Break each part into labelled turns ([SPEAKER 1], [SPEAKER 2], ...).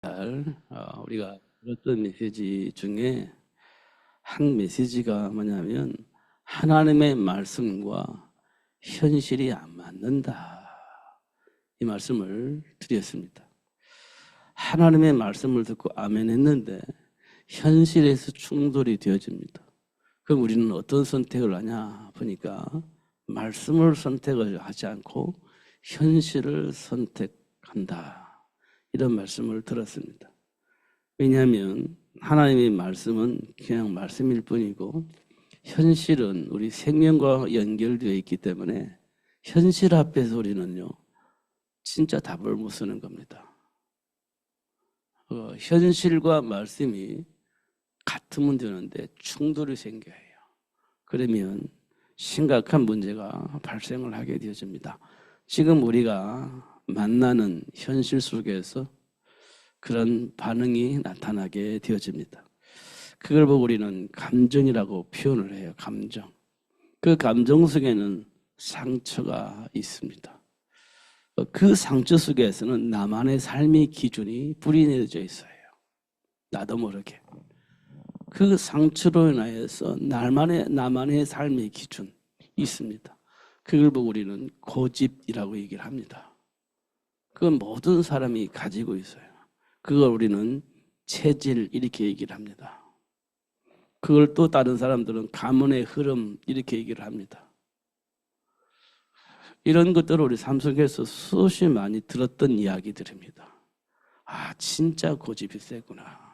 [SPEAKER 1] 우리가 들었던 메시지 중에 한 메시지가 뭐냐면 하나님의 말씀과 현실이 안 맞는다, 이 말씀을 드렸습니다. 하나님의 말씀을 듣고 아멘 했는데 현실에서 충돌이 되어집니다. 그럼 우리는 어떤 선택을 하냐 보니까 말씀을 선택을 하지 않고 현실을 선택한다, 이런 말씀을 들었습니다. 왜냐하면 하나님의 말씀은 그냥 말씀일 뿐이고 현실은 우리 생명과 연결되어 있기 때문에 현실 앞에서 우리는요 진짜 답을 못 쓰는 겁니다. 현실과 말씀이 같으면 되는데 충돌이 생겨요. 그러면 심각한 문제가 발생을 하게 되어집니다. 지금 우리가 만나는 현실 속에서 그런 반응이 나타나게 되어집니다. 그걸 보고 우리는 감정이라고 표현을 해요. 감정. 그 감정 속에는 상처가 있습니다. 그 상처 속에서는 나만의 삶의 기준이 뿌리내려져 있어요. 나도 모르게. 그 상처로 인하여서 나만의 삶의 기준 있습니다. 그걸 보고 우리는 고집이라고 얘기를 합니다. 그건 모든 사람이 가지고 있어요. 그걸 우리는 체질 이렇게 얘기를 합니다. 그걸 또 다른 사람들은 가문의 흐름 이렇게 얘기를 합니다. 이런 것들을 우리 삶 속에서 수없이 많이 들었던 이야기들입니다. 아, 진짜 고집이 세구나.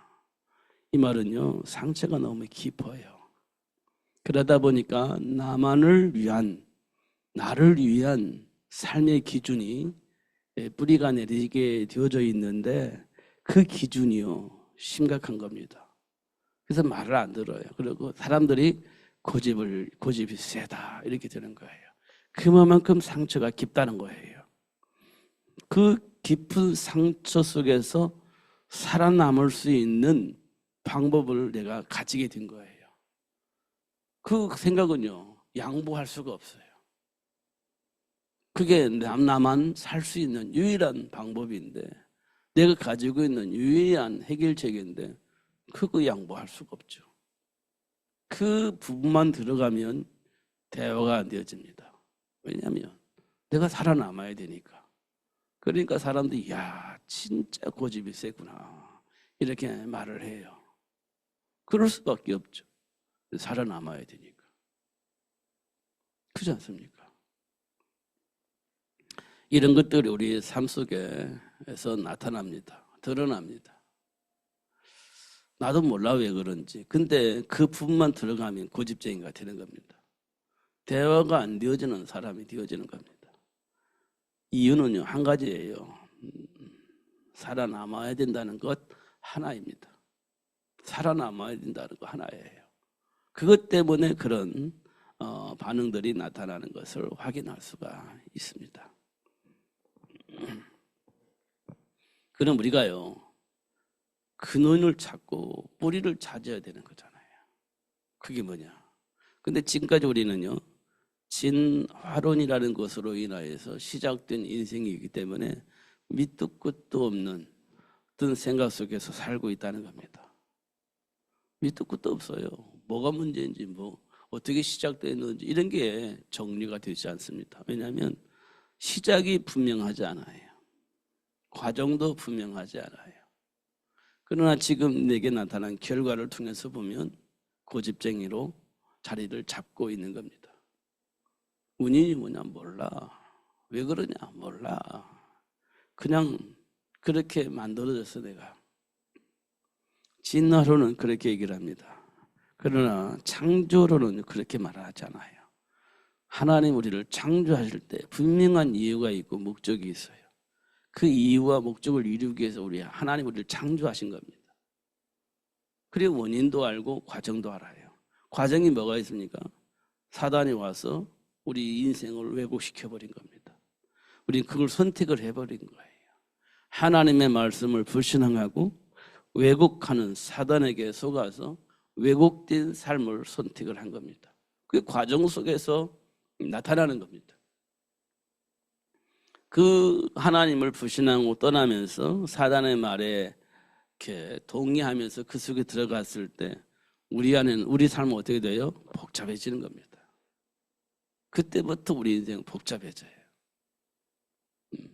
[SPEAKER 1] 이 말은요, 상처가 너무 깊어요. 그러다 보니까 나를 위한 삶의 기준이 뿌리가 내리게 되어져 있는데 그 기준이요, 심각한 겁니다. 그래서 말을 안 들어요. 그리고 사람들이 고집이 세다 이렇게 되는 거예요. 그만큼 상처가 깊다는 거예요. 그 깊은 상처 속에서 살아남을 수 있는 방법을 내가 가지게 된 거예요. 그 생각은요, 양보할 수가 없어요. 그게 나만 살 수 있는 유일한 방법인데, 내가 가지고 있는 유일한 해결책인데 그거 양보할 수가 없죠. 그 부분만 들어가면 대화가 안 되어집니다. 왜냐하면 내가 살아남아야 되니까. 그러니까 사람들이 야, 진짜 고집이 세구나 이렇게 말을 해요. 그럴 수밖에 없죠. 살아남아야 되니까. 그렇지 않습니까? 이런 것들이 우리 삶 속에서 나타납니다. 드러납니다. 나도 몰라 왜 그런지. 근데 그 부분만 들어가면 고집쟁이가 되는 겁니다. 대화가 안 되어지는 사람이 되어지는 겁니다. 이유는요, 한 가지예요. 살아남아야 된다는 것 하나입니다. 살아남아야 된다는 거 하나예요. 그것 때문에 그런 반응들이 나타나는 것을 확인할 수가 있습니다. 그럼 우리가요, 근원을 찾고 뿌리를 찾아야 되는 거잖아요. 그게 뭐냐? 근데 지금까지 우리는요, 진화론이라는 것으로 인하여서 시작된 인생이기 때문에 밑도 끝도 없는 어떤 생각 속에서 살고 있다는 겁니다. 밑도 끝도 없어요. 뭐가 문제인지, 어떻게 시작됐는지 이런 게 정리가 되지 않습니다. 왜냐하면 시작이 분명하지 않아요. 과정도 분명하지 않아요. 그러나 지금 내게 나타난 결과를 통해서 보면 고집쟁이로 자리를 잡고 있는 겁니다. 원인이 뭐냐 몰라. 왜 그러냐 몰라. 그냥 그렇게 만들어졌어 내가. 진화론은 그렇게 얘기를 합니다. 그러나 창조론은 그렇게 말하잖아요. 하나님 우리를 창조하실 때 분명한 이유가 있고 목적이 있어요. 그 이유와 목적을 이루기 위해서 하나님 우리를 창조하신 겁니다. 그리고 원인도 알고 과정도 알아요. 과정이 뭐가 있습니까? 사단이 와서 우리 인생을 왜곡시켜버린 겁니다. 우리는 그걸 선택을 해버린 거예요. 하나님의 말씀을 불신앙하고 왜곡하는 사단에게 속아서 왜곡된 삶을 선택을 한 겁니다. 그 과정 속에서 나타나는 겁니다. 그 하나님을 불신하고 떠나면서 사단의 말에 이렇게 동의하면서 그 속에 들어갔을 때 우리 안에는 우리 삶은 어떻게 돼요? 복잡해지는 겁니다. 그때부터 우리 인생 복잡해져요.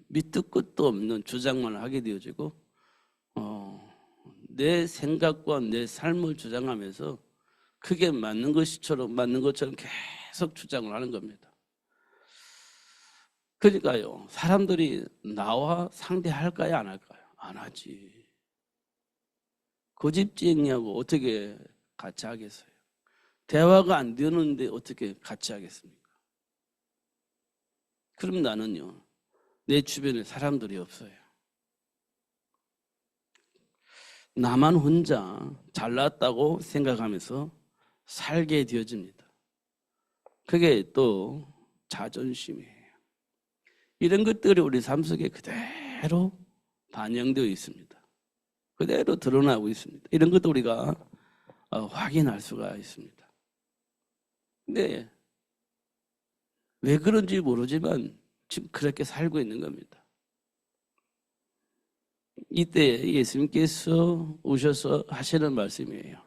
[SPEAKER 1] 밑도 끝도 없는 주장만 하게 되어지고 내 생각과 내 삶을 주장하면서 그게 맞는 것처럼 계속 주장을 하는 겁니다. 그러니까요, 사람들이 나와 상대할까요, 안 할까요? 안 하지. 고집쟁이하고 어떻게 같이 하겠어요? 대화가 안 되는데 어떻게 같이 하겠습니까? 그럼 나는요, 내 주변에 사람들이 없어요. 나만 혼자 잘났다고 생각하면서 살게 되어집니다. 그게 또 자존심이에요. 이런 것들이 우리 삶 속에 그대로 반영되어 있습니다. 그대로 드러나고 있습니다. 이런 것도 우리가 확인할 수가 있습니다. 근데 왜 그런지 모르지만 지금 그렇게 살고 있는 겁니다. 이때 예수님께서 오셔서 하시는 말씀이에요.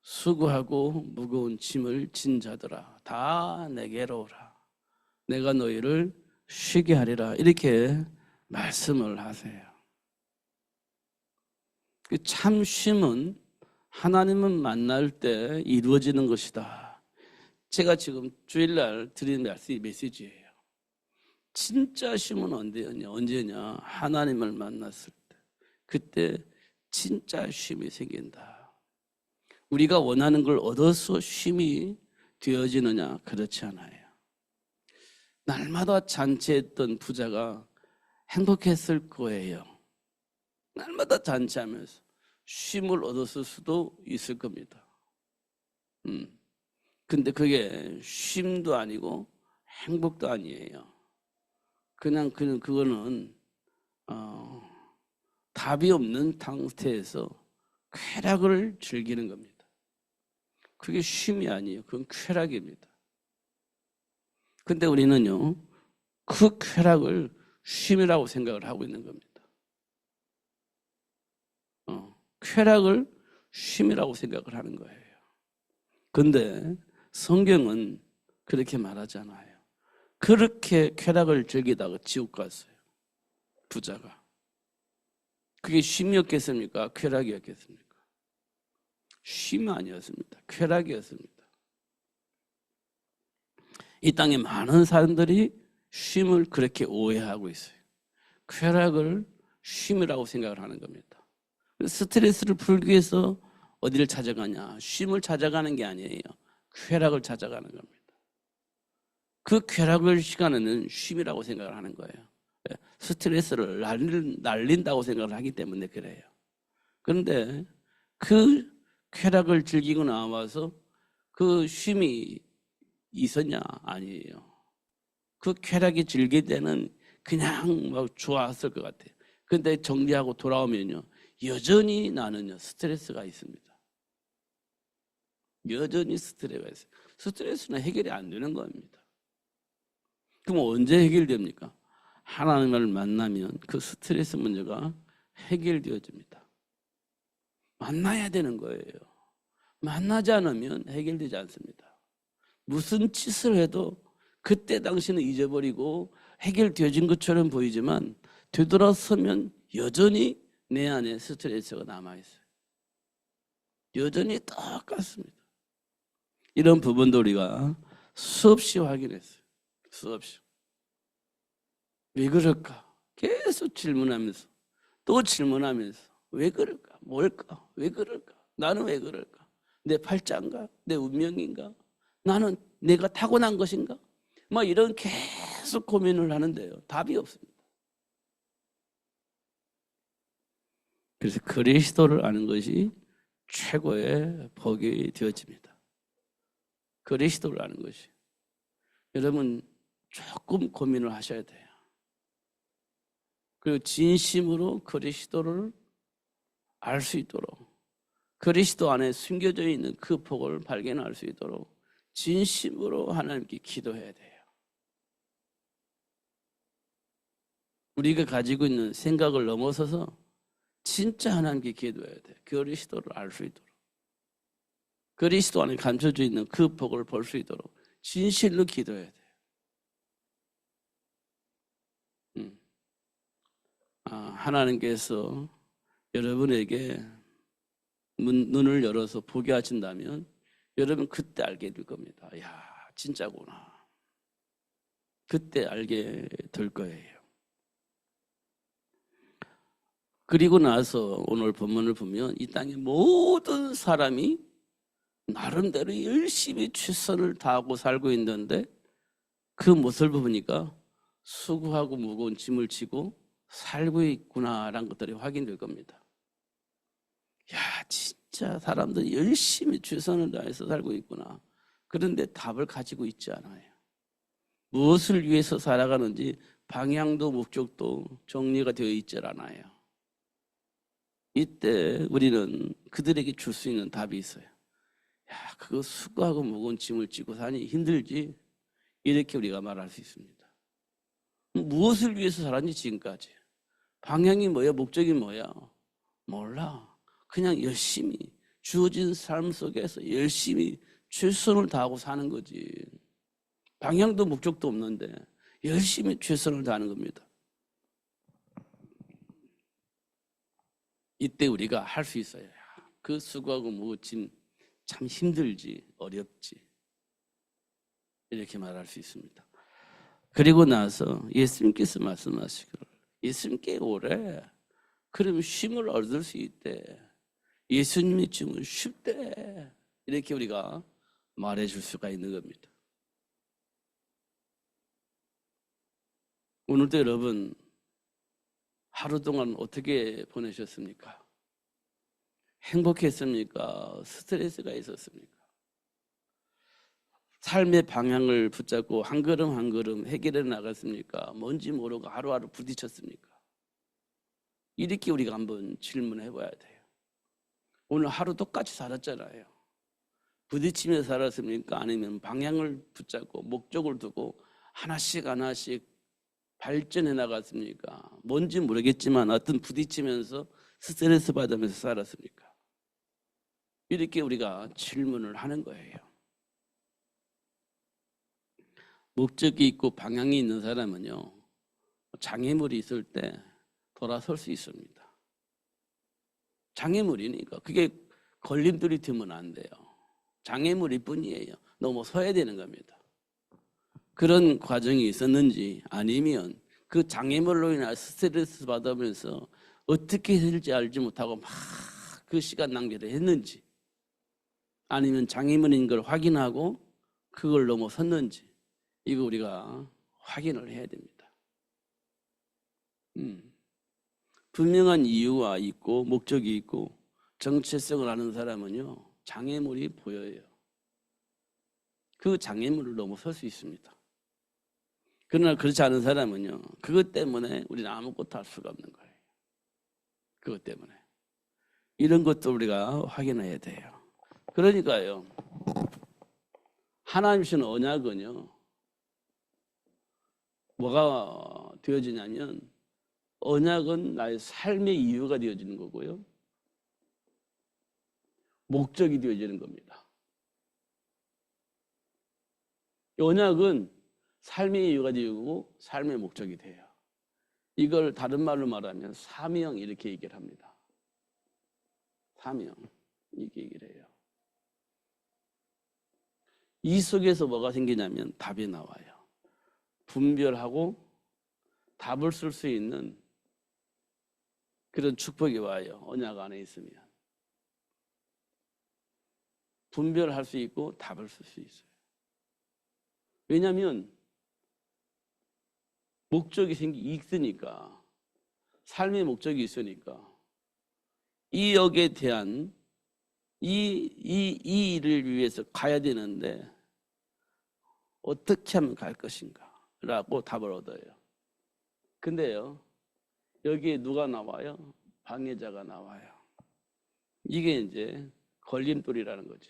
[SPEAKER 1] 수고하고 무거운 짐을 진 자들아 다 내게로 오라. 내가 너희를 쉬게 하리라. 이렇게 말씀을 하세요. 그 참 쉼은 하나님을 만날 때 이루어지는 것이다. 제가 지금 주일날 드리는 메시지예요. 진짜 쉼은 언제냐? 하나님을 만났을 때. 그때 진짜 쉼이 생긴다. 우리가 원하는 걸 얻어서 쉼이 되어지느냐? 그렇지 않아요. 날마다 잔치했던 부자가 행복했을 거예요. 날마다 잔치하면서 쉼을 얻었을 수도 있을 겁니다. 근데 그게 쉼도 아니고 행복도 아니에요. 그거는 답이 없는 상태에서 쾌락을 즐기는 겁니다. 그게 쉼이 아니에요. 그건 쾌락입니다. 근데 우리는요, 그 쾌락을 쉼이라고 생각을 하고 있는 겁니다. 쾌락을 쉼이라고 생각을 하는 거예요. 근데 성경은 그렇게 말하잖아요. 그렇게 쾌락을 즐기다가 지옥 갔어요. 부자가. 그게 쉼이었겠습니까? 쾌락이었겠습니까? 쉼 아니었습니다. 쾌락이었습니다. 이 땅에 많은 사람들이 쉼을 그렇게 오해하고 있어요. 쾌락을 쉼이라고 생각을 하는 겁니다. 스트레스를 풀기 위해서 어디를 찾아가냐? 쉼을 찾아가는 게 아니에요. 쾌락을 찾아가는 겁니다. 그 쾌락을 시간에는 쉼이라고 생각을 하는 거예요. 스트레스를 날린다고 생각을 하기 때문에 그래요. 그런데 그 쾌락을 즐기고 나와서 그 쉼이 있었냐? 아니에요. 그 쾌락이 즐길 때는 그냥 막 좋았을 것 같아요. 근데 정리하고 돌아오면요, 여전히 나는요, 스트레스가 있습니다. 여전히 스트레스가 있어요. 스트레스는 해결이 안 되는 겁니다. 그럼 언제 해결됩니까? 하나님을 만나면 그 스트레스 문제가 해결되어집니다. 만나야 되는 거예요. 만나지 않으면 해결되지 않습니다. 무슨 짓을 해도 그때 당시는 잊어버리고 해결되어진 것처럼 보이지만 되돌아서면 여전히 내 안에 스트레스가 남아있어요. 여전히 똑같습니다. 이런 부분도 우리가 수없이 확인했어요. 수없이. 왜 그럴까? 계속 질문하면서 또 질문하면서 왜 그럴까? 뭘까? 왜 그럴까? 나는 왜 그럴까? 내 팔자인가? 내 운명인가? 나는 내가 타고난 것인가? 막 이런 계속 고민을 하는데요. 답이 없습니다. 그래서 그리스도를 아는 것이 최고의 복이 되어집니다. 그리스도를 아는 것이. 여러분 조금 고민을 하셔야 돼요. 그리고 진심으로 그리스도를 알 수 있도록, 그리스도 안에 숨겨져 있는 그 복을 발견할 수 있도록 진심으로 하나님께 기도해야 돼요. 우리가 가지고 있는 생각을 넘어서서 진짜 하나님께 기도해야 돼. 그리스도를 알 수 있도록. 그리스도 안에 감춰져 있는 그 복을 볼 수 있도록 진실로 기도해야 돼. 하나님께서 여러분에게 눈을 열어서 보게 하신다면 여러분 그때 알게 될 겁니다. 야, 진짜구나. 그때 알게 될 거예요. 그리고 나서 오늘 본문을 보면 이 땅의 모든 사람이 나름대로 열심히 최선을 다하고 살고 있는데 그 모습을 보니까 수고하고 무거운 짐을 지고 살고 있구나라는 것들이 확인될 겁니다. 야, 진짜 사람들이 열심히 최선을 다해서 살고 있구나. 그런데 답을 가지고 있지 않아요. 무엇을 위해서 살아가는지 방향도 목적도 정리가 되어 있지 않아요. 이때 우리는 그들에게 줄 수 있는 답이 있어요. 야, 그거 수고하고 무거운 짐을 지고 사니 힘들지? 이렇게 우리가 말할 수 있습니다. 무엇을 위해서 살았니 지금까지? 방향이 뭐야? 목적이 뭐야? 몰라. 그냥 열심히 주어진 삶 속에서 열심히 최선을 다하고 사는 거지. 방향도 목적도 없는데 열심히 최선을 다하는 겁니다. 이때 우리가 할 수 있어요. 그 수고하고 무거운 참 힘들지, 어렵지. 이렇게 말할 수 있습니다. 그리고 나서 예수님께서 말씀하시기를 예수님께 오래 그러면 쉼을 얻을 수 있대. 예수님의 짐은 쉽대. 이렇게 우리가 말해줄 수가 있는 겁니다. 오늘도 여러분 하루 동안 어떻게 보내셨습니까? 행복했습니까? 스트레스가 있었습니까? 삶의 방향을 붙잡고 한 걸음 한 걸음 해결해 나갔습니까? 뭔지 모르고 하루하루 부딪혔습니까? 이렇게 우리가 한번 질문해 봐야 돼요. 오늘 하루 똑같이 살았잖아요. 부딪히며 살았습니까? 아니면 방향을 붙잡고 목적을 두고 하나씩 하나씩 발전해 나갔습니까? 뭔지 모르겠지만 어떤 부딪히면서 스트레스 받으면서 살았습니까? 이렇게 우리가 질문을 하는 거예요. 목적이 있고 방향이 있는 사람은요, 장애물이 있을 때 돌아설 수 있습니다. 장애물이니까 그게 걸림돌이 되면 안 돼요. 장애물일 뿐이에요. 넘어서야 되는 겁니다. 그런 과정이 있었는지 아니면 그 장애물로 인해 스트레스 받으면서 어떻게 해야 될지 알지 못하고 막 그 시간 낭비를 했는지 아니면 장애물인 걸 확인하고 그걸 넘어섰는지 이거 우리가 확인을 해야 됩니다. 분명한 이유가 있고 목적이 있고 정체성을 아는 사람은요 장애물이 보여요. 그 장애물을 넘어설 수 있습니다. 그러나 그렇지 않은 사람은요 그것 때문에 우리는 아무것도 할 수가 없는 거예요. 그것 때문에 이런 것도 우리가 확인해야 돼요. 그러니까요 하나님 주신 언약은요 뭐가 되어지냐면 언약은 나의 삶의 이유가 되어지는 거고요 목적이 되어지는 겁니다. 언약은 삶의 이유가 되고 삶의 목적이 돼요. 이걸 다른 말로 말하면 사명 이렇게 얘기를 합니다. 사명 이렇게 얘기를 해요. 이 속에서 뭐가 생기냐면 답이 나와요. 분별하고 답을 쓸 수 있는 그런 축복이 와요. 언약 안에 있으면. 분별할 수 있고 답을 쓸 수 있어요. 왜냐하면 목적이 있으니까 삶의 목적이 있으니까 이 역에 대한 이 일을 위해서 가야 되는데 어떻게 하면 갈 것인가 라고 답을 얻어요. 근데요 여기에 누가 나와요? 방해자가 나와요. 이게 이제 걸림돌이라는 거지.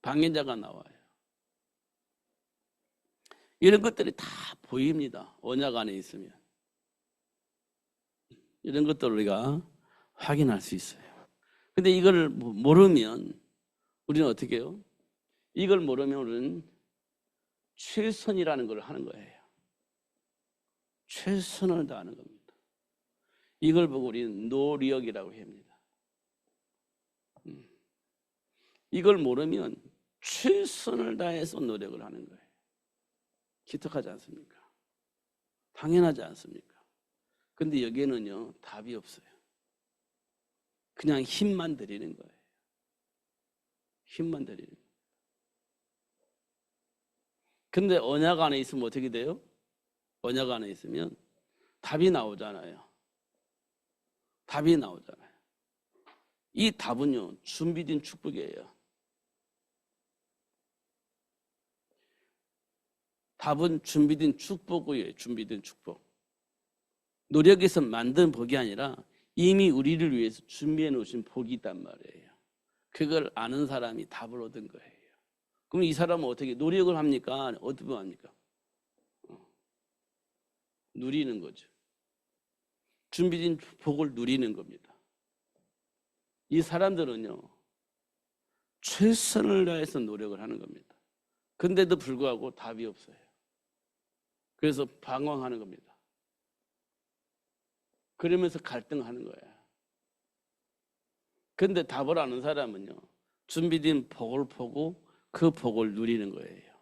[SPEAKER 1] 방해자가 나와요. 이런 것들이 다 보입니다. 언약 안에 있으면. 이런 것들을 우리가 확인할 수 있어요. 근데 이걸 모르면 우리는 어떻게 해요? 이걸 모르면 우리는 최선이라는 걸 하는 거예요. 최선을 다하는 겁니다. 이걸 보고 우리는 노력이라고 합니다. 이걸 모르면 최선을 다해서 노력을 하는 거예요. 기특하지 않습니까? 당연하지 않습니까? 근데 여기에는요, 답이 없어요. 그냥 힘만 들이는 거예요. 힘만 들이는 거예요. 근데 언약 안에 있으면 어떻게 돼요? 언약 안에 있으면 답이 나오잖아요. 답이 나오잖아요. 이 답은요, 준비된 축복이에요. 답은 준비된 축복이에요. 준비된 축복. 노력해서 만든 복이 아니라 이미 우리를 위해서 준비해 놓으신 복이 있단 말이에요. 그걸 아는 사람이 답을 얻은 거예요. 그럼 이 사람은 어떻게 노력을 합니까? 어떻게 합니까? 누리는 거죠. 준비된 복을 누리는 겁니다. 이 사람들은요, 최선을 다해서 노력을 하는 겁니다. 근데도 불구하고 답이 없어요. 그래서 방황하는 겁니다. 그러면서 갈등하는 거예요. 근데 답을 아는 사람은요, 준비된 복을 보고 그 복을 누리는 거예요.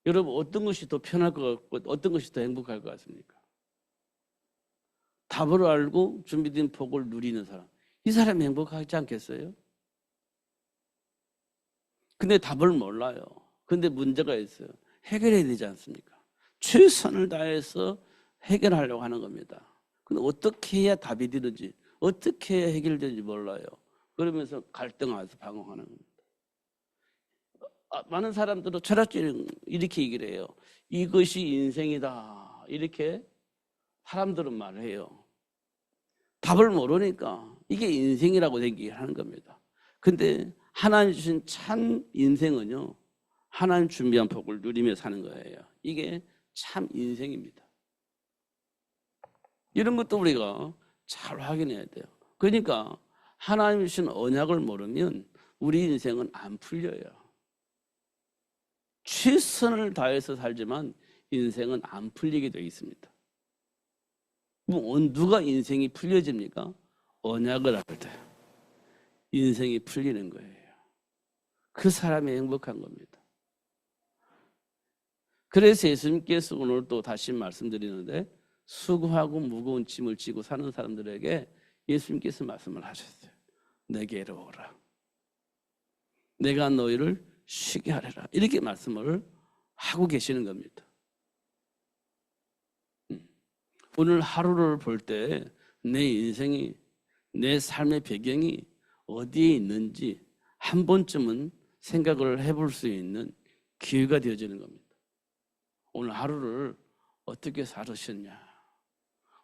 [SPEAKER 1] 여러분, 어떤 것이 더 편할 것 같고 어떤 것이 더 행복할 것 같습니까? 답을 알고 준비된 복을 누리는 사람, 이 사람이 행복하지 않겠어요? 근데 답을 몰라요. 근데 문제가 있어요. 해결해야 되지 않습니까? 최선을 다해서 해결하려고 하는 겁니다. 근데 어떻게 해야 답이 되는지, 어떻게 해야 해결되는지 몰라요. 그러면서 갈등하면서 방황하는 겁니다. 많은 사람들은 철학적인 이렇게 얘기를 해요. 이것이 인생이다. 이렇게 사람들은 말을 해요. 답을 모르니까 이게 인생이라고 얘기를 하는 겁니다. 근데 하나님 주신 참 인생은요, 하나님 준비한 복을 누리며 사는 거예요. 이게 참 인생입니다. 이런 것도 우리가 잘 확인해야 돼요. 그러니까 하나님 주신 언약을 모르면 우리 인생은 안 풀려요. 최선을 다해서 살지만 인생은 안 풀리게 되어 있습니다. 누가 인생이 풀려집니까? 언약을 할 때 인생이 풀리는 거예요. 그 사람이 행복한 겁니다. 그래서 예수님께서 오늘 또 다시 말씀드리는데, 수고하고 무거운 짐을 지고 사는 사람들에게 예수님께서 말씀을 하셨어요. 내게로 오라. 내가 너희를 쉬게 하리라. 이렇게 말씀을 하고 계시는 겁니다. 오늘 하루를 볼 때 내 인생이, 내 삶의 배경이 어디에 있는지 한 번쯤은 생각을 해볼 수 있는 기회가 되어지는 겁니다. 오늘 하루를 어떻게 살으셨냐?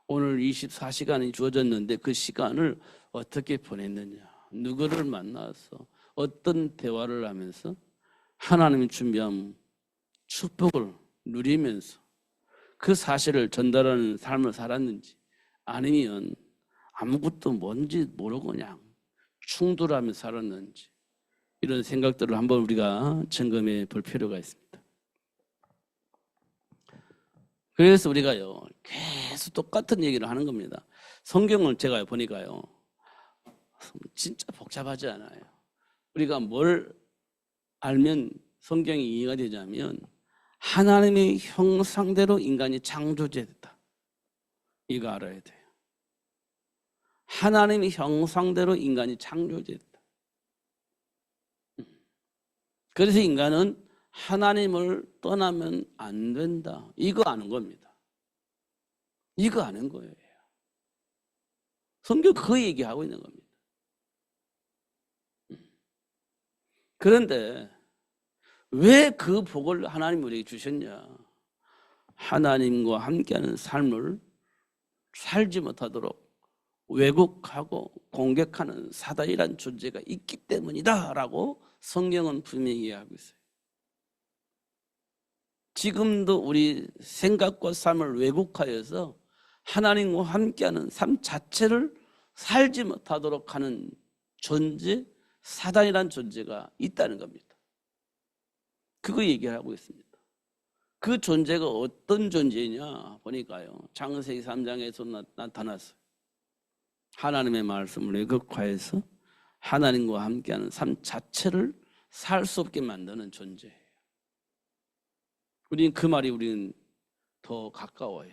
[SPEAKER 1] 오늘 24시간이 주어졌는데 그 시간을 어떻게 보냈느냐? 누구를 만나서 어떤 대화를 하면서 하나님이 준비한 축복을 누리면서 그 사실을 전달하는 삶을 살았는지, 아니면 아무것도 뭔지 모르고 그냥 충돌하며 살았는지, 이런 생각들을 한번 우리가 점검해 볼 필요가 있습니다. 그래서 우리가요, 계속 똑같은 얘기를 하는 겁니다. 성경을 제가 보니까요, 진짜 복잡하지 않아요. 우리가 뭘 알면 성경이 이해가 되자면, 하나님의 형상대로 인간이 창조됐다. 이거 알아야 돼요. 하나님의 형상대로 인간이 창조됐다. 그래서 인간은 하나님을 떠나면 안 된다. 이거 아는 겁니다. 이거 아는 거예요. 성경 그 얘기하고 있는 겁니다. 그런데 왜 그 복을 하나님 우리에게 주셨냐? 하나님과 함께하는 삶을 살지 못하도록 왜곡하고 공격하는 사단이란 존재가 있기 때문이다 라고 성경은 분명히 이야기하고 있어요. 지금도 우리 생각과 삶을 왜곡하여서 하나님과 함께하는 삶 자체를 살지 못하도록 하는 존재, 사단이란 존재가 있다는 겁니다. 그거 얘기를 하고 있습니다. 그 존재가 어떤 존재냐 보니까요, 창세기 3장에서 나타났어요. 하나님의 말씀을 왜곡화해서 하나님과 함께하는 삶 자체를 살 수 없게 만드는 존재예요. 우리는 더 가까워요.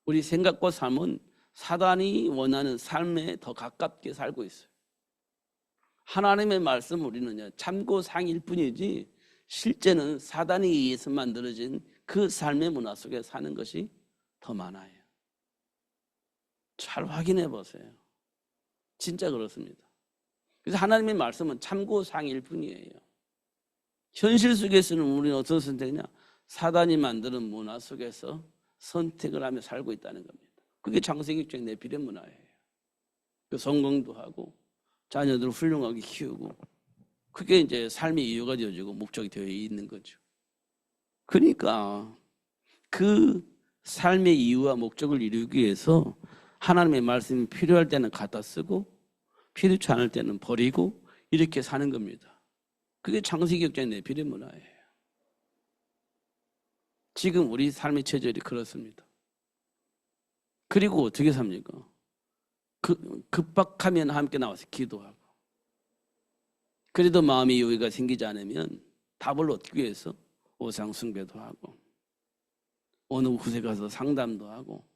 [SPEAKER 1] 우리 생각과 삶은 사단이 원하는 삶에 더 가깝게 살고 있어요. 하나님의 말씀 우리는요, 참고상일 뿐이지 실제는 사단에 의해서 만들어진 그 삶의 문화 속에 사는 것이 더 많아요. 잘 확인해 보세요. 진짜 그렇습니다. 그래서 하나님의 말씀은 참고상일 뿐이에요. 현실 속에서는 우리는 어떤 선택이냐? 사단이 만드는 문화 속에서 선택을 하며 살고 있다는 겁니다. 그게 창세기 6장 네피림 문화예요. 그 성공도 하고 자녀들을 훌륭하게 키우고, 그게 이제 삶의 이유가 되어지고 목적이 되어 있는 거죠. 그러니까 그 삶의 이유와 목적을 이루기 위해서 하나님의 말씀이 필요할 때는 갖다 쓰고 필요치 않을 때는 버리고 이렇게 사는 겁니다. 그게 창세기 6장 네피림 문화예요. 지금 우리 삶의 체질이 그렇습니다. 그리고 어떻게 삽니까? 급박하면 함께 나와서 기도하고, 그래도 마음의 여유가 생기지 않으면 답을 얻기 위해서 우상 숭배도 하고, 어느 곳에 가서 상담도 하고,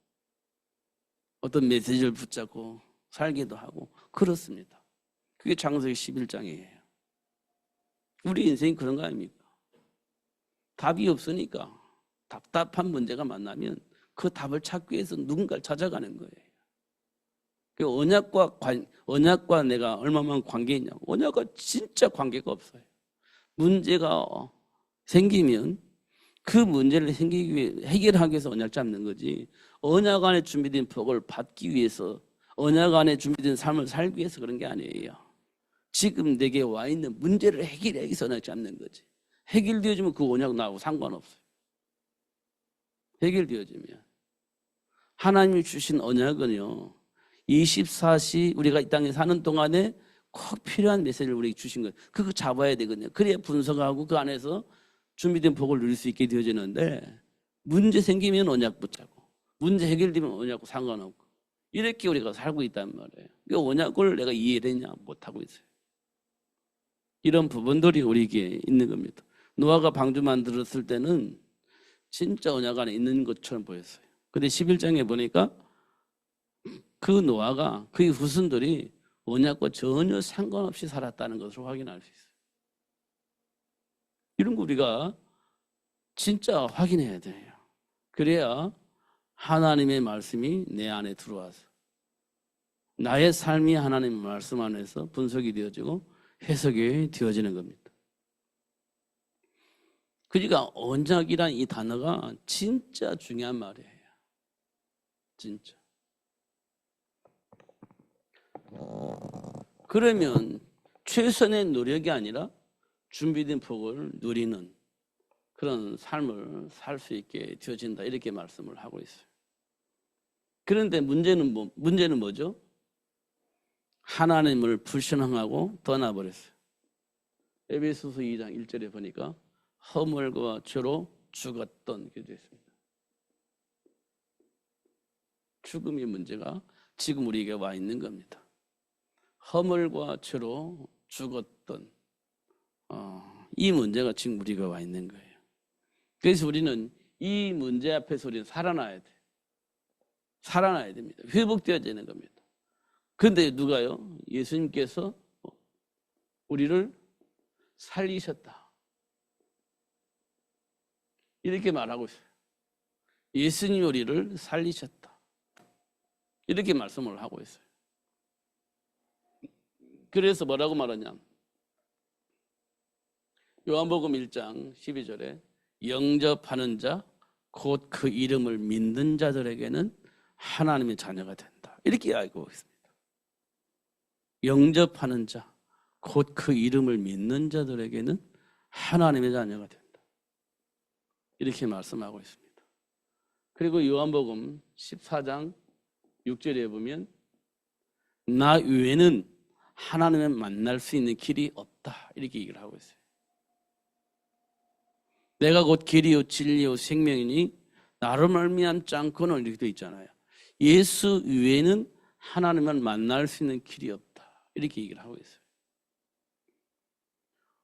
[SPEAKER 1] 어떤 메시지를 붙잡고 살기도 하고 그렇습니다. 그게 창세기 11장이에요. 우리 인생이 그런 거 아닙니까? 답이 없으니까 답답한 문제가 만나면 그 답을 찾기 위해서 누군가를 찾아가는 거예요. 언약과 내가 얼마만 관계 있냐고. 언약과 진짜 관계가 없어요. 문제가 생기면 그 문제를 생기기 위해 해결하기 위해서 언약 잡는 거지, 언약 안에 준비된 복을 받기 위해서, 언약 안에 준비된 삶을 살기 위해서 그런 게 아니에요. 지금 내게 와 있는 문제를 해결하기 위해서 언약 잡는 거지. 해결되어지면 그 언약 나하고 상관없어요. 해결되어지면. 하나님이 주신 언약은요, 24시 우리가 이 땅에 사는 동안에 꼭 필요한 메시지를 우리에게 주신 거예요. 그거 잡아야 되거든요. 그래야 분석하고 그 안에서 준비된 복을 누릴 수 있게 되어지는데, 문제 생기면 언약 붙잡고, 문제 해결되면 언약과 상관없고, 이렇게 우리가 살고 있단 말이에요. 이 언약을 내가 이해를 했냐? 못하고 있어요. 이런 부분들이 우리에게 있는 겁니다. 노아가 방주 만들었을 때는 진짜 언약 안에 있는 것처럼 보였어요. 근데 11장에 보니까 그 노아가, 그의 후손들이 언약과 전혀 상관없이 살았다는 것을 확인할 수 있어요. 이런 거 우리가 진짜 확인해야 돼요. 그래야 하나님의 말씀이 내 안에 들어와서 나의 삶이 하나님의 말씀 안에서 분석이 되어지고 해석이 되어지는 겁니다. 그러니까 언약이란 이 단어가 진짜 중요한 말이에요. 진짜. 그러면 최선의 노력이 아니라 준비된 복을 누리는 그런 삶을 살 수 있게 되어진다, 이렇게 말씀을 하고 있어요. 그런데 문제는 뭐죠? 하나님을 불신앙하고 떠나버렸어요. 에베소서 2장 1절에 보니까 허물과 죄로 죽었던 게 되어 있습니다. 죽음의 문제가 지금 우리에게 와 있는 겁니다. 허물과 죄로 죽었던 이 문제가 지금 우리가 와 있는 거예요. 그래서 우리는 이 문제 앞에서 우리는 살아나야 돼요. 살아나야 됩니다. 회복되어야 되는 겁니다. 그런데 누가요? 예수님께서 우리를 살리셨다, 이렇게 말하고 있어요. 예수님이 우리를 살리셨다, 이렇게 말씀을 하고 있어요. 그래서 뭐라고 말하냐? 요한복음 1장 12절에 영접하는 자, 곧 그 이름을 믿는 자들에게는 하나님의 자녀가 된다, 이렇게 알고 있습니다. 영접하는 자, 곧 그 이름을 믿는 자들에게는 하나님의 자녀가 된다, 이렇게 말씀하고 있습니다. 그리고 요한복음 14장 6절에 보면 나 외에는 하나님을 만날 수 있는 길이 없다 이렇게 얘기를 하고 있어요. 내가 곧 길이요 진리요 생명이니 나로 말미암지 않고는 이렇게 되어 있잖아요. 예수 외에는 하나님을 만날 수 있는 길이 없다 이렇게 얘기를 하고 있어요.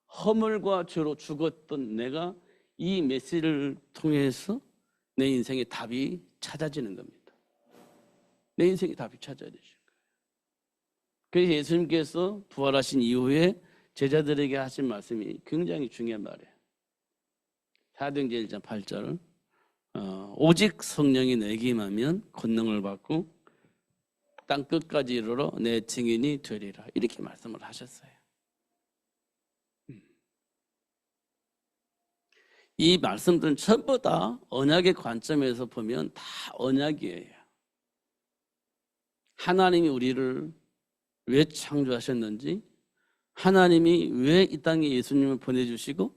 [SPEAKER 1] 허물과 죄로 죽었던 내가 이 메시지를 통해서 내 인생의 답이 찾아지는 겁니다. 내 인생의 답이 찾아야 되죠. 그래서 예수님께서 부활하신 이후에 제자들에게 하신 말씀이 굉장히 중요한 말이에요. 사도행전 1장 8절 오직 성령이 내게 임하면 권능을 받고 땅 끝까지 이르러 내 증인이 되리라 이렇게 말씀을 하셨어요. 이 말씀들은 전부 다 언약의 관점에서 보면 다 언약이에요. 하나님이 우리를 왜 창조하셨는지, 하나님이 왜 이 땅에 예수님을 보내주시고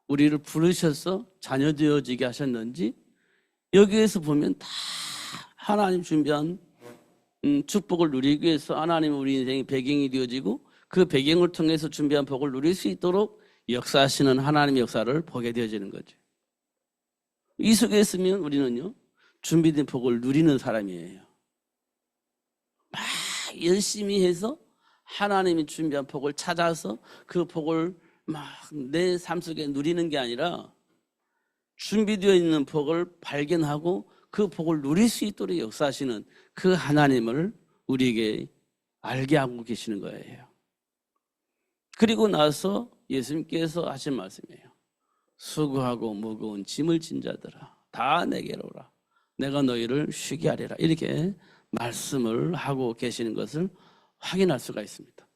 [SPEAKER 1] 우리를 부르셔서 자녀 되어지게 하셨는지 여기에서 보면 다 하나님 준비한 축복을 누리기 위해서 하나님 우리 인생의 배경이 되어지고 그 배경을 통해서 준비한 복을 누릴 수 있도록 역사하시는 하나님의 역사를 보게 되어지는 거죠. 이 속에 있으면 우리는요 준비된 복을 누리는 사람이에요. 막 열심히 해서 하나님이 준비한 복을 찾아서 그 복을 막 내 삶 속에 누리는 게 아니라 준비되어 있는 복을 발견하고 그 복을 누릴 수 있도록 역사하시는 그 하나님을 우리에게 알게 하고 계시는 거예요. 그리고 나서 예수님께서 하신 말씀이에요. 수고하고 무거운 짐을 진 자들아 다 내게로 오라. 내가 너희를 쉬게 하리라. 이렇게 말씀을 하고 계시는 것을 확인할 수가 있습니다.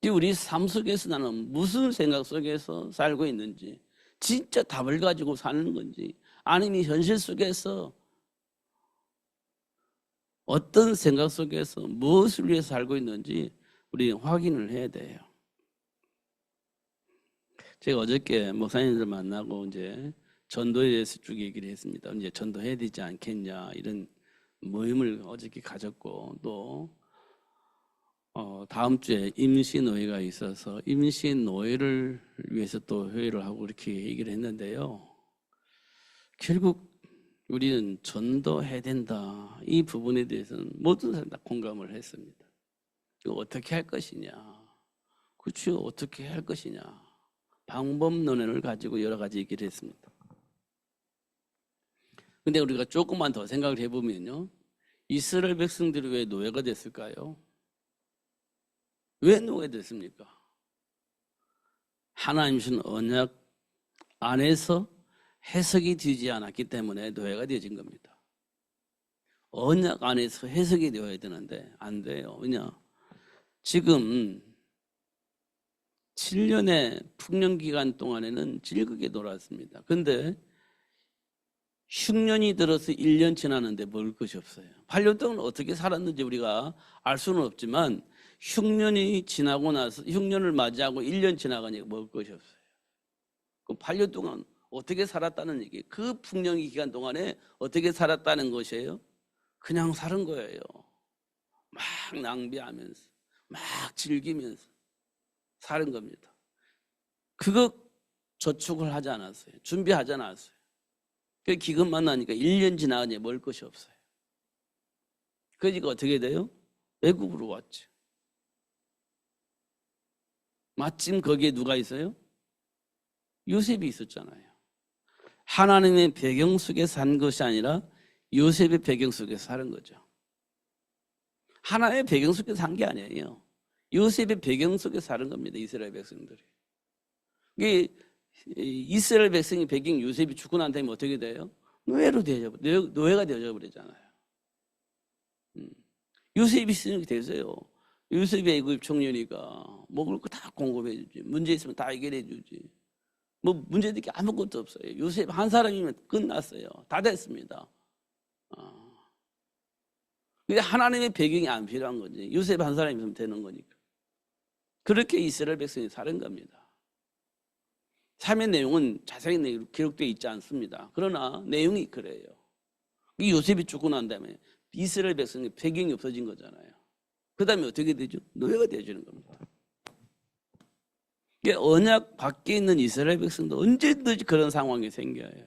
[SPEAKER 1] 우리 삶 속에서 나는 무슨 생각 속에서 살고 있는지, 진짜 답을 가지고 사는 건지, 아니면 현실 속에서 어떤 생각 속에서 무엇을 위해서 살고 있는지 우리 확인을 해야 돼요. 제가 어저께 목사님들 만나고 이제 전도에 대해서 쭉 얘기를 했습니다. 이제 전도해야 되지 않겠냐 이런 모임을 어저께 가졌고 또 다음 주에 임시노예가 있어서 임시노예를 위해서 또 회의를 하고 이렇게 얘기를 했는데요. 결국 우리는 전도해야 된다. 이 부분에 대해서는 모든 사람 다 공감을 했습니다. 이거 어떻게 할 것이냐. 그렇죠. 어떻게 할 것이냐. 방법론을 가지고 여러 가지 얘기를 했습니다. 근데 우리가 조금만 더 생각을 해보면요. 이스라엘 백성들이 왜 노예가 됐을까요? 왜 노예가 됐습니까? 하나님 주신 언약 안에서 해석이 되지 않았기 때문에 노예가 되어진 겁니다. 언약 안에서 해석이 되어야 되는데 안 돼요. 왜냐? 지금 7년의 풍년 기간 동안에는 즐겁게 놀았습니다. 그런데 흉년이 들어서 1년 지났는데 먹을 것이 없어요. 8년 동안 어떻게 살았는지 우리가 알 수는 없지만 흉년이 지나고 나서 흉년을 맞이하고 1년 지나가니까 먹을 것이 없어요. 그럼 8년 동안 어떻게 살았다는 얘기. 그 풍년기 기간 동안에 어떻게 살았다는 것이에요? 그냥 사는 거예요. 막 낭비하면서 막 즐기면서 사는 겁니다. 그거 저축을 하지 않았어요. 준비하지 않았어요. 그 기근 만나니까 1년 지나가니 먹을 것이 없어요. 그러니까 어떻게 돼요? 애굽으로 왔죠. 마침 거기에 누가 있어요? 요셉이 있었잖아요. 하나님의 배경 속에 산 것이 아니라 요셉의 배경 속에 사는 거죠. 하나님의 배경 속에 산 게 아니에요. 요셉의 배경 속에 사는 겁니다. 이스라엘 백성들이. 이게 이스라엘 백성의 배경 요셉이 죽고 난 다음에 어떻게 돼요? 노예가 되어져 버리잖아요. 요셉이 있으니까 되세요. 요셉이 애굽 총리니까 먹을 거 다 공급해 주지. 문제 있으면 다 해결해 주지. 뭐 문제될 게 아무것도 없어요. 요셉 한 사람이면 끝났어요. 다 됐습니다. 근데 하나님의 배경이 안 필요한 거지. 요셉 한 사람이면 되는 거니까. 그렇게 이스라엘 백성이 사는 겁니다. 삶의 내용은 자세히 기록되어 있지 않습니다. 그러나 내용이 그래요. 이 요셉이 죽고 난 다음에 이스라엘 백성의 배경이 없어진 거잖아요. 그 다음에 어떻게 되죠? 노예가 되어지는 겁니다. 언약 밖에 있는 이스라엘 백성도 언제든지 그런 상황이 생겨요.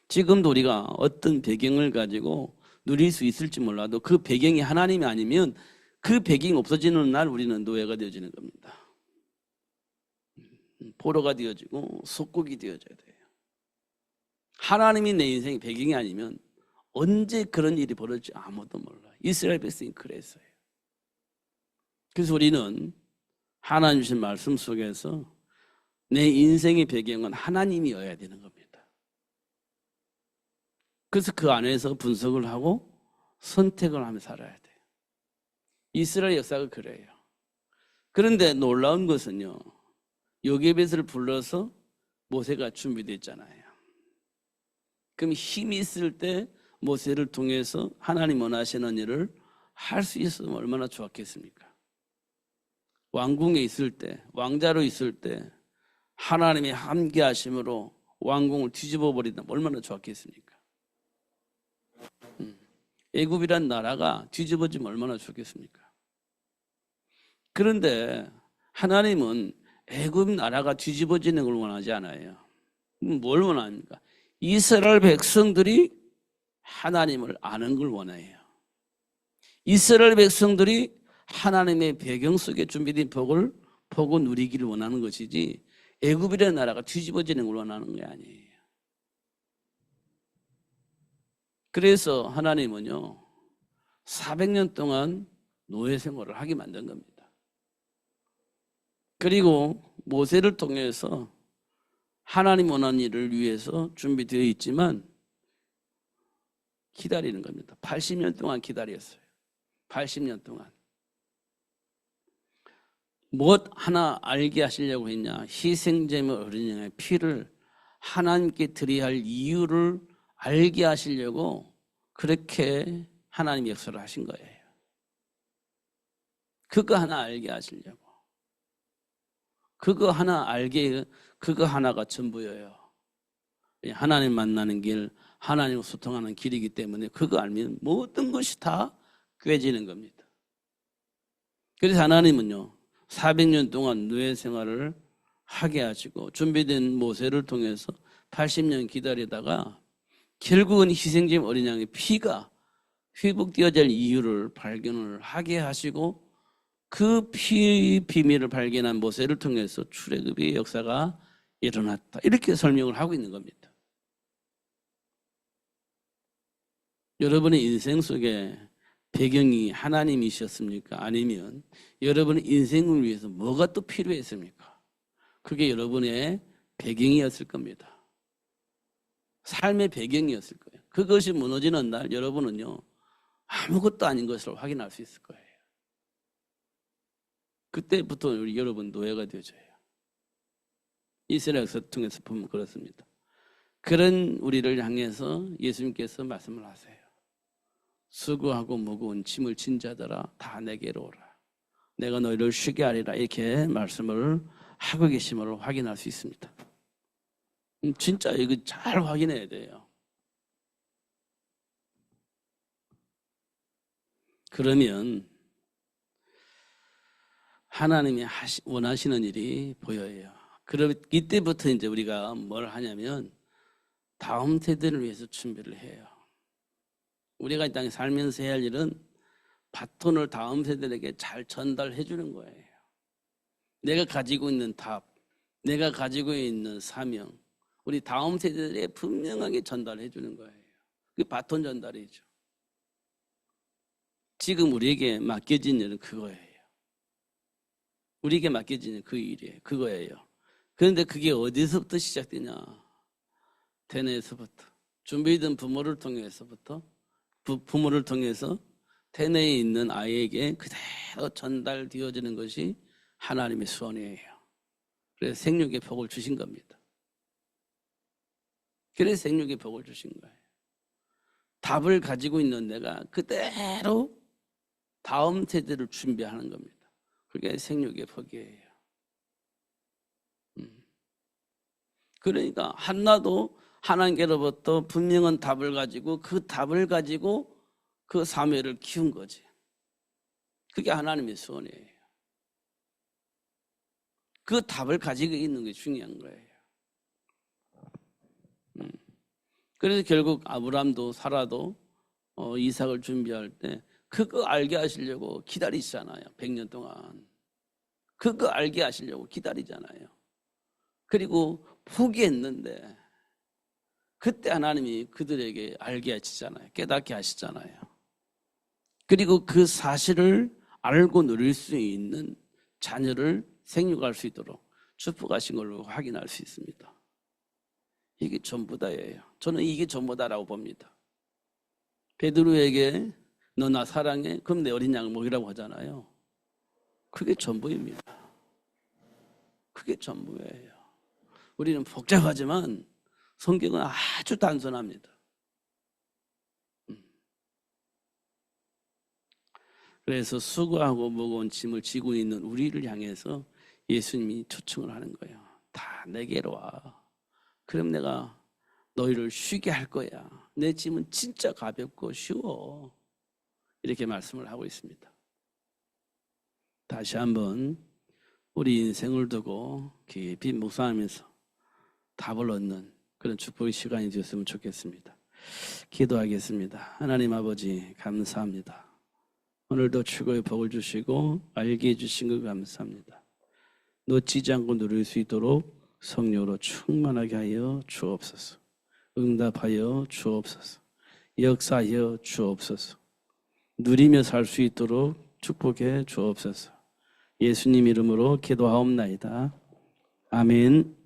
[SPEAKER 1] 지금도 우리가 어떤 배경을 가지고 누릴 수 있을지 몰라도 그 배경이 하나님이 아니면 그 배경이 없어지는 날 우리는 노예가 되어지는 겁니다. 포로가 되어지고 속국이 되어져야 돼요. 하나님이 내 인생의 배경이 아니면 언제 그런 일이 벌어질지 아무도 몰라요. 이스라엘 백성이 그랬어요. 그래서 우리는 하나님 주신 말씀 속에서 내 인생의 배경은 하나님이어야 되는 겁니다. 그래서 그 안에서 분석을 하고 선택을 하며 살아야 돼요. 이스라엘 역사가 그래요. 그런데 놀라운 것은요, 요게벳을 불러서 모세가 준비됐잖아요. 그럼 힘이 있을 때 모세를 통해서 하나님 원하시는 일을 할 수 있으면 얼마나 좋았겠습니까? 왕궁에 있을 때, 왕자로 있을 때 하나님의 함께 하심으로 왕궁을 뒤집어 버리면 얼마나 좋았겠습니까? 애굽이란 나라가 뒤집어지면 얼마나 좋겠습니까? 그런데 하나님은 애굽 나라가 뒤집어지는 걸 원하지 않아요. 뭘 원합니까? 이스라엘 백성들이 하나님을 아는 걸 원해요. 이스라엘 백성들이 하나님의 배경 속에 준비된 복을 보고 누리기를 원하는 것이지 애굽이라는 나라가 뒤집어지는 걸 원하는 게 아니에요. 그래서 하나님은요 400년 동안 노예 생활을 하게 만든 겁니다. 그리고 모세를 통해서 하나님 원하는 일을 위해서 준비되어 있지만 기다리는 겁니다. 80년 동안 기다렸어요. 80년 동안. 무엇 하나 알게 하시려고 했냐? 희생제물 어린 양의 피를 하나님께 드려야 할 이유를 알게 하시려고 그렇게 하나님 역사를 하신 거예요. 그거 하나 알게 하시려고. 그거 하나 알게, 그거 하나가 전부예요. 하나님 만나는 길, 하나님과 소통하는 길이기 때문에 그거 알면 모든 것이 다 꿰지는 겁니다. 그래서 하나님은요 400년 동안 노예 생활을 하게 하시고 준비된 모세를 통해서 80년 기다리다가 결국은 희생제물 어린 양의 피가 회복되어야 할 이유를 발견을 하게 하시고 그 피 비밀을 발견한 모세를 통해서 출애굽의 역사가 일어났다. 이렇게 설명을 하고 있는 겁니다. 여러분의 인생 속에 배경이 하나님이셨습니까? 아니면 여러분의 인생을 위해서 뭐가 또 필요했습니까? 그게 여러분의 배경이었을 겁니다. 삶의 배경이었을 거예요. 그것이 무너지는 날 여러분은요 아무것도 아닌 것을 확인할 수 있을 거예요. 그때부터 우리 여러분 노예가 되어져요. 이스라엘 역사 통해서 보면 그렇습니다. 그런 우리를 향해서 예수님께서 말씀을 하세요. 수고하고 무거운 짐을 진 자들아 다 내게로 오라. 내가 너희를 쉬게 하리라. 이렇게 말씀을 하고 계심을 확인할 수 있습니다. 진짜 이거 잘 확인해야 돼요. 그러면 하나님이 원하시는 일이 보여요. 그럼 이때부터 이제 우리가 뭘 하냐면 다음 세대를 위해서 준비를 해요. 우리가 이 땅에 살면서 해야 할 일은 바톤을 다음 세대에게 잘 전달해 주는 거예요. 내가 가지고 있는 답, 내가 가지고 있는 사명, 우리 다음 세대에 분명하게 전달해 주는 거예요. 그게 바톤 전달이죠. 지금 우리에게 맡겨진 일은 그거예요. 우리에게 맡겨진 일은 그 일이에요. 그거예요. 그런데 그게 어디서부터 시작되냐? 태내에서부터. 준비된 부모를 통해서부터 부모를 통해서 태내에 있는 아이에게 그대로 전달되어지는 것이 하나님의 소원이에요. 그래서 생육의 복을 주신 겁니다. 그래서 생육의 복을 주신 거예요. 답을 가지고 있는 내가 그대로 다음 세대를 준비하는 겁니다. 그게 생육의 복이에요. 그러니까 한나도 하나님께로부터 분명한 답을 가지고 그 답을 가지고 그 사무엘을 키운 거지. 그게 하나님의 소원이에요. 그 답을 가지고 있는 게 중요한 거예요. 그래서 결국 아브람도 사라도 이삭을 준비할 때 그거 알게 하시려고 기다리시잖아요. 100년 동안. 그거 알게 하시려고 기다리잖아요. 그리고 포기했는데 그때 하나님이 그들에게 알게 하시잖아요. 깨닫게 하시잖아요. 그리고 그 사실을 알고 누릴 수 있는 자녀를 생육할 수 있도록 축복하신 걸로 확인할 수 있습니다. 이게 전부다예요. 저는 이게 전부다라고 봅니다. 베드로에게 너 나 사랑해? 그럼 내 어린 양을 먹이라고 하잖아요. 그게 전부입니다. 그게 전부예요. 우리는 복잡하지만 성경은 아주 단순합니다. 그래서 수고하고 무거운 짐을 지고 있는 우리를 향해서 예수님이 초청을 하는 거예요. 다 내게로 와. 그럼 내가 너희를 쉬게 할 거야. 내 짐은 진짜 가볍고 쉬워. 이렇게 말씀을 하고 있습니다. 다시 한번 우리 인생을 두고 깊이 묵상하면서 답을 얻는 그런 축복의 시간이 되었으면 좋겠습니다. 기도하겠습니다. 하나님 아버지 감사합니다. 오늘도 최고의 복을 주시고 알게 해주신 것 감사합니다. 놓치지 않고 누릴 수 있도록 성령으로 충만하게 하여 주옵소서. 응답하여 주옵소서. 역사하여 주옵소서. 누리며 살 수 있도록 축복해 주옵소서. 예수님 이름으로 기도하옵나이다. 아멘.